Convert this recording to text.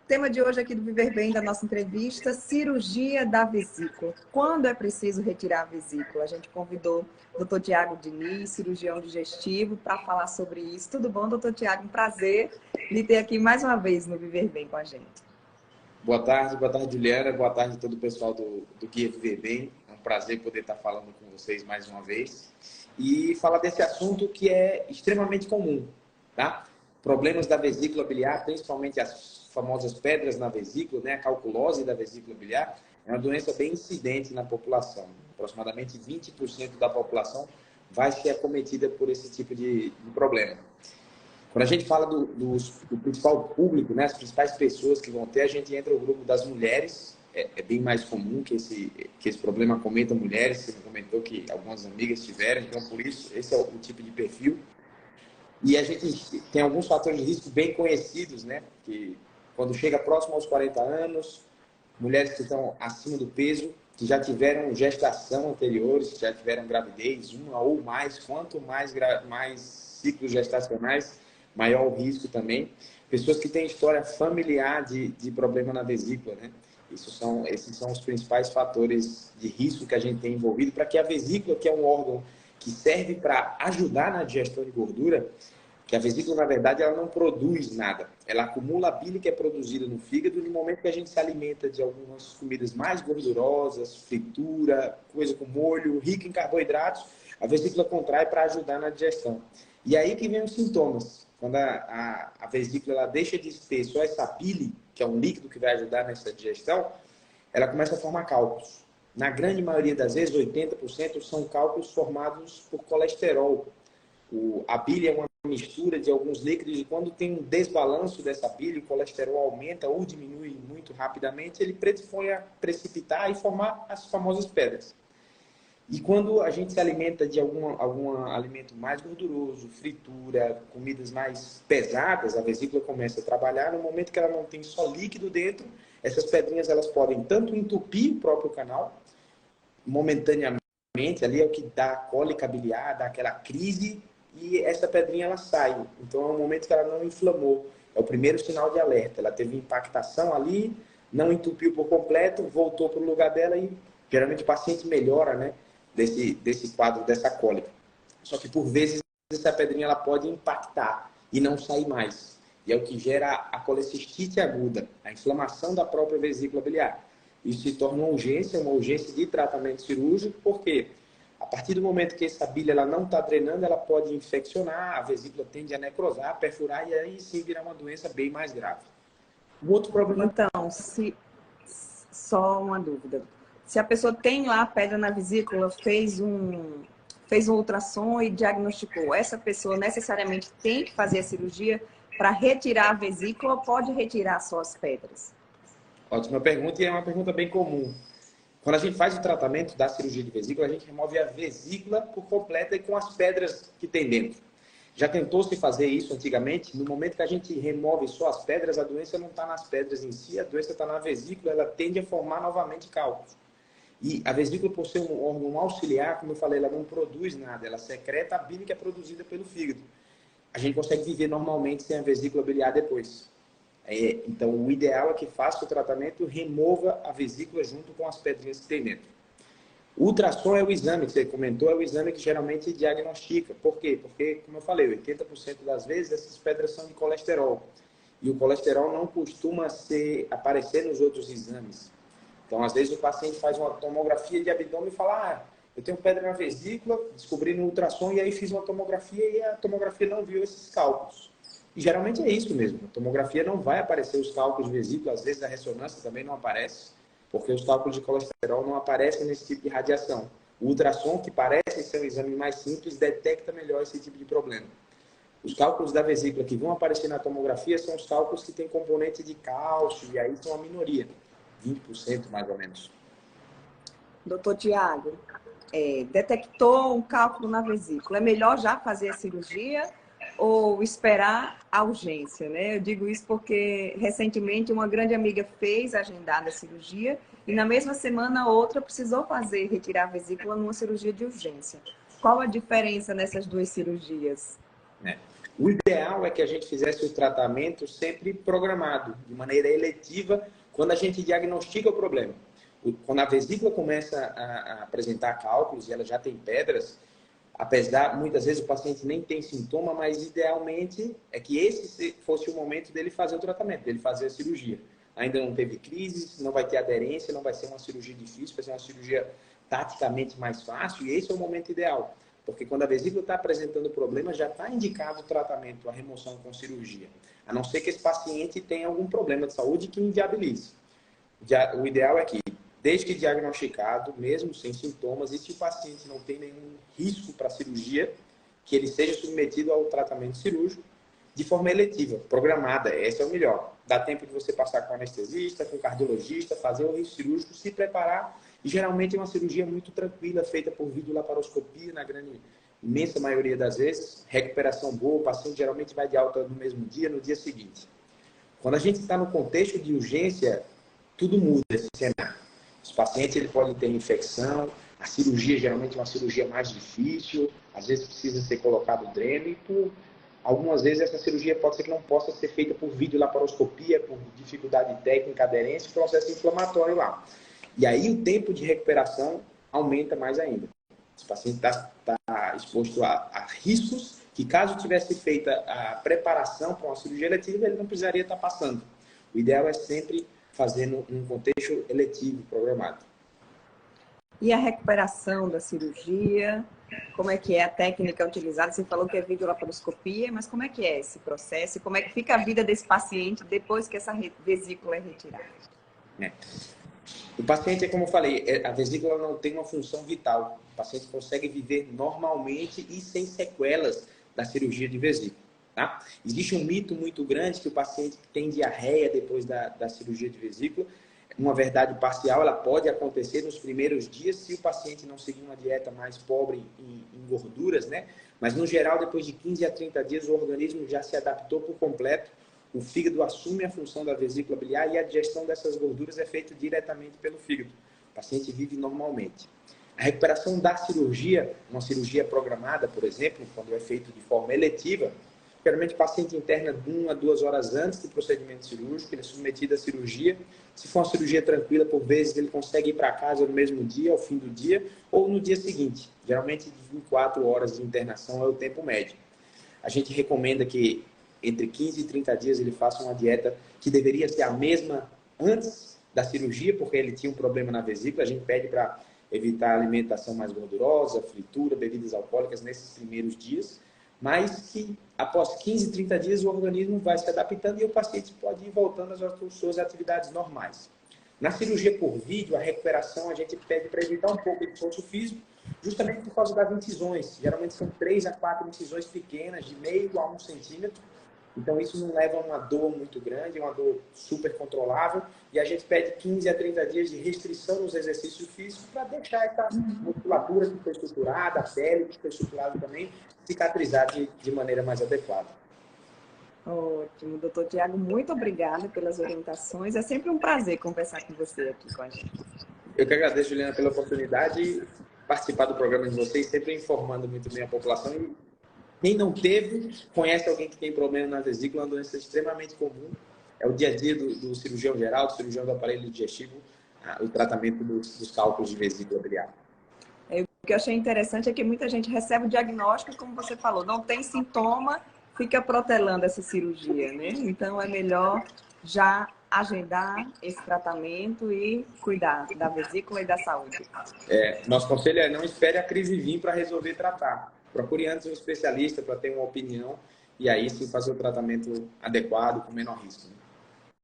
tema de hoje aqui do Viver Bem, da nossa entrevista, cirurgia da vesícula. Quando é preciso retirar a vesícula? A gente convidou o Dr. Tiago Diniz, cirurgião digestivo, para falar sobre isso. Tudo bom, doutor Tiago? Um prazer lhe ter aqui mais uma vez no Viver Bem com a gente. Boa tarde, Juliana. Boa tarde a todo o pessoal do Guia Viver Bem. É um prazer poder estar falando com vocês mais uma vez. E falar desse assunto que é extremamente comum, tá? Problemas da vesícula biliar, principalmente as famosas pedras na vesícula, né? A calculose da vesícula biliar, é uma doença bem incidente na população. Aproximadamente 20% da população vai ser acometida por esse tipo de problema. Quando a gente fala do principal público, né? As principais pessoas que vão ter, a gente entra no grupo das mulheres. É bem mais comum que esse problema acometa mulheres. Você comentou que algumas amigas tiveram, então por isso esse é o tipo de perfil. E a gente tem alguns fatores de risco bem conhecidos, né? Que quando chega próximo aos 40 anos, mulheres que estão acima do peso, que já tiveram gestação anteriores, que já tiveram gravidez, uma ou mais, quanto mais ciclos gestacionais, maior o risco também. Pessoas que têm história familiar de problema na vesícula, né? Esses são os principais fatores de risco que a gente tem envolvido para que a vesícula, que é um órgão que serve para ajudar na digestão de gordura, que a vesícula, na verdade, ela não produz nada. Ela acumula a bile que é produzida no fígado no momento que a gente se alimenta de algumas comidas mais gordurosas, fritura, coisa com molho, rica em carboidratos, a vesícula contrai para ajudar na digestão. E aí que vem os sintomas. Quando a vesícula ela deixa de ter só essa bile, que é um líquido que vai ajudar nessa digestão, ela começa a formar cálculos. Na grande maioria das vezes, 80% são cálculos formados por colesterol. A bile é uma mistura de alguns líquidos e quando tem um desbalanço dessa bile, o colesterol aumenta ou diminui muito rapidamente, ele predispõe a precipitar e formar as famosas pedras. E quando a gente se alimenta de algum alimento mais gorduroso, fritura, comidas mais pesadas, a vesícula começa a trabalhar. No momento que ela não tem só líquido dentro, essas pedrinhas elas podem tanto entupir o próprio canal, momentaneamente, ali é o que dá cólica biliar, dá aquela crise, e essa pedrinha ela sai. Então é um momento que ela não inflamou. É o primeiro sinal de alerta. Ela teve impactação ali, não entupiu por completo, voltou para o lugar dela e geralmente o paciente melhora, né? Desse quadro, dessa cólica. Só que por vezes essa pedrinha ela pode impactar e não sair mais. E é o que gera a colecistite aguda, a inflamação da própria vesícula biliar. Isso se torna uma urgência de tratamento cirúrgico, porque a partir do momento que essa bile ela não está drenando, ela pode infeccionar, a vesícula tende a necrosar, perfurar e aí sim virar uma doença bem mais grave. Um outro problema... Então, só uma dúvida. Se a pessoa tem lá pedra na vesícula, fez um ultrassom e diagnosticou, essa pessoa necessariamente tem que fazer a cirurgia para retirar a vesícula ou pode retirar só as pedras? Ótima pergunta e é uma pergunta bem comum. Quando a gente faz o tratamento da cirurgia de vesícula, a gente remove a vesícula por completa e com as pedras que tem dentro. Já tentou-se fazer isso antigamente? No momento que a gente remove só as pedras, a doença não está nas pedras em si, a doença está na vesícula, ela tende a formar novamente cálculos. E a vesícula, por ser um órgão auxiliar, como eu falei, ela não produz nada, ela secreta a bile que é produzida pelo fígado. A gente consegue viver normalmente sem a vesícula biliar depois. Então, o ideal é que faça o tratamento, remova a vesícula junto com as pedrinhas que tem dentro. O ultrassom é o exame que você comentou, é o exame que geralmente diagnostica. Por quê? Porque, como eu falei, 80% das vezes essas pedras são de colesterol. E o colesterol não costuma aparecer nos outros exames. Então, às vezes, o paciente faz uma tomografia de abdômen e fala: eu tenho pedra na vesícula, descobri no ultrassom e aí fiz uma tomografia e a tomografia não viu esses cálculos. E geralmente é isso mesmo. A tomografia não vai aparecer os cálculos de vesícula, às vezes a ressonância também não aparece, porque os cálculos de colesterol não aparecem nesse tipo de radiação. O ultrassom, que parece ser um exame mais simples, detecta melhor esse tipo de problema. Os cálculos da vesícula que vão aparecer na tomografia são os cálculos que têm componente de cálcio, e aí são a minoria, 20% mais ou menos. Doutor Tiago, detectou um cálculo na vesícula, é melhor já fazer a cirurgia ou esperar a urgência, né? Eu digo isso porque recentemente uma grande amiga fez agendada a cirurgia e na mesma semana outra precisou retirar a vesícula numa cirurgia de urgência. Qual a diferença nessas duas cirurgias? O ideal é que a gente fizesse o tratamento sempre programado, de maneira eletiva, quando a gente diagnostica o problema. Quando a vesícula começa a apresentar cálculos e ela já tem pedras, apesar, muitas vezes o paciente nem tem sintoma, mas idealmente é que esse fosse o momento dele fazer o tratamento, dele fazer a cirurgia. Ainda não teve crise, não vai ter aderência, não vai ser uma cirurgia difícil, vai ser uma cirurgia taticamente mais fácil, e esse é o momento ideal. Porque quando a vesícula está apresentando problema, já está indicado o tratamento, a remoção com cirurgia. A não ser que esse paciente tenha algum problema de saúde que inviabilize. O ideal é que, desde que diagnosticado, mesmo sem sintomas, e se o paciente não tem nenhum risco para a cirurgia, que ele seja submetido ao tratamento cirúrgico de forma eletiva, programada. Esse é o melhor. Dá tempo de você passar com anestesista, com cardiologista, fazer o risco cirúrgico, se preparar. E geralmente é uma cirurgia muito tranquila, feita por videolaparoscopia, na grande, imensa maioria das vezes. Recuperação boa, o paciente geralmente vai de alta no mesmo dia, no dia seguinte. Quando a gente está no contexto de urgência, tudo muda esse cenário. Os pacientes ele podem ter infecção, a cirurgia geralmente é uma cirurgia mais difícil, às vezes precisa ser colocado dreno e por algumas vezes essa cirurgia pode ser que não possa ser feita por videolaparoscopia, por dificuldade técnica, aderência, processo inflamatório lá. E aí o tempo de recuperação aumenta mais ainda. Esse paciente está exposto a riscos que, caso tivesse feita a preparação para uma cirurgia eletiva, ele não precisaria estar passando. O ideal é sempre fazer num contexto eletivo, programado. E a recuperação da cirurgia? Como é que é a técnica utilizada? Você falou que é videolaparoscopia, mas como é que é esse processo? E como é que fica a vida desse paciente depois que essa vesícula é retirada? O paciente, como eu falei, a vesícula não tem uma função vital. O paciente consegue viver normalmente e sem sequelas da cirurgia de vesícula. Tá? Existe um mito muito grande que o paciente que tem diarreia depois da cirurgia de vesícula, uma verdade parcial, ela pode acontecer nos primeiros dias se o paciente não seguir uma dieta mais pobre em gorduras, né? Mas, no geral, depois de 15 a 30 dias, o organismo já se adaptou por completo. O fígado assume a função da vesícula biliar e a digestão dessas gorduras é feita diretamente pelo fígado. O paciente vive normalmente. A recuperação da cirurgia, uma cirurgia programada, por exemplo, quando é feito de forma eletiva, geralmente o paciente interna 1 a 2 horas antes do procedimento cirúrgico, ele é submetido à cirurgia. Se for uma cirurgia tranquila, por vezes ele consegue ir para casa no mesmo dia, ao fim do dia, ou no dia seguinte. Geralmente 24 horas de internação é o tempo médio. A gente recomenda que entre 15 e 30 dias ele faça uma dieta que deveria ser a mesma antes da cirurgia, porque ele tinha um problema na vesícula. A gente pede para evitar alimentação mais gordurosa, fritura, bebidas alcoólicas nesses primeiros dias, mas que após 15, 30 dias o organismo vai se adaptando e o paciente pode ir voltando às suas atividades normais. Na cirurgia por vídeo, a recuperação a gente pede para evitar um pouco de esforço físico, justamente por causa das incisões. Geralmente são 3 a 4 incisões pequenas, de meio a 1 centímetro. Então isso não leva a uma dor muito grande, é uma dor super controlável. E a gente pede 15 a 30 dias de restrição nos exercícios físicos para deixar essa musculatura que foi estruturada, a pele que foi estruturada também, cicatrizar de maneira mais adequada. Ótimo, doutor Tiago, muito obrigada pelas orientações. É sempre um prazer conversar com você aqui com a gente. Eu que agradeço, Juliana, pela oportunidade de participar do programa de vocês, sempre informando muito bem a população. E quem não teve, conhece alguém que tem problema na vesícula, uma doença extremamente comum. É o dia a dia do cirurgião geral, do cirurgião do aparelho digestivo, o tratamento dos cálculos de vesícula biliar. O que eu achei interessante é que muita gente recebe o diagnóstico, como você falou, não tem sintoma, fica protelando essa cirurgia, né? Então é melhor já agendar esse tratamento e cuidar da vesícula e da saúde. Nosso conselho é não espere a crise vir para resolver tratar. Procure antes um especialista para ter uma opinião e aí sim fazer o tratamento adequado, com menor risco.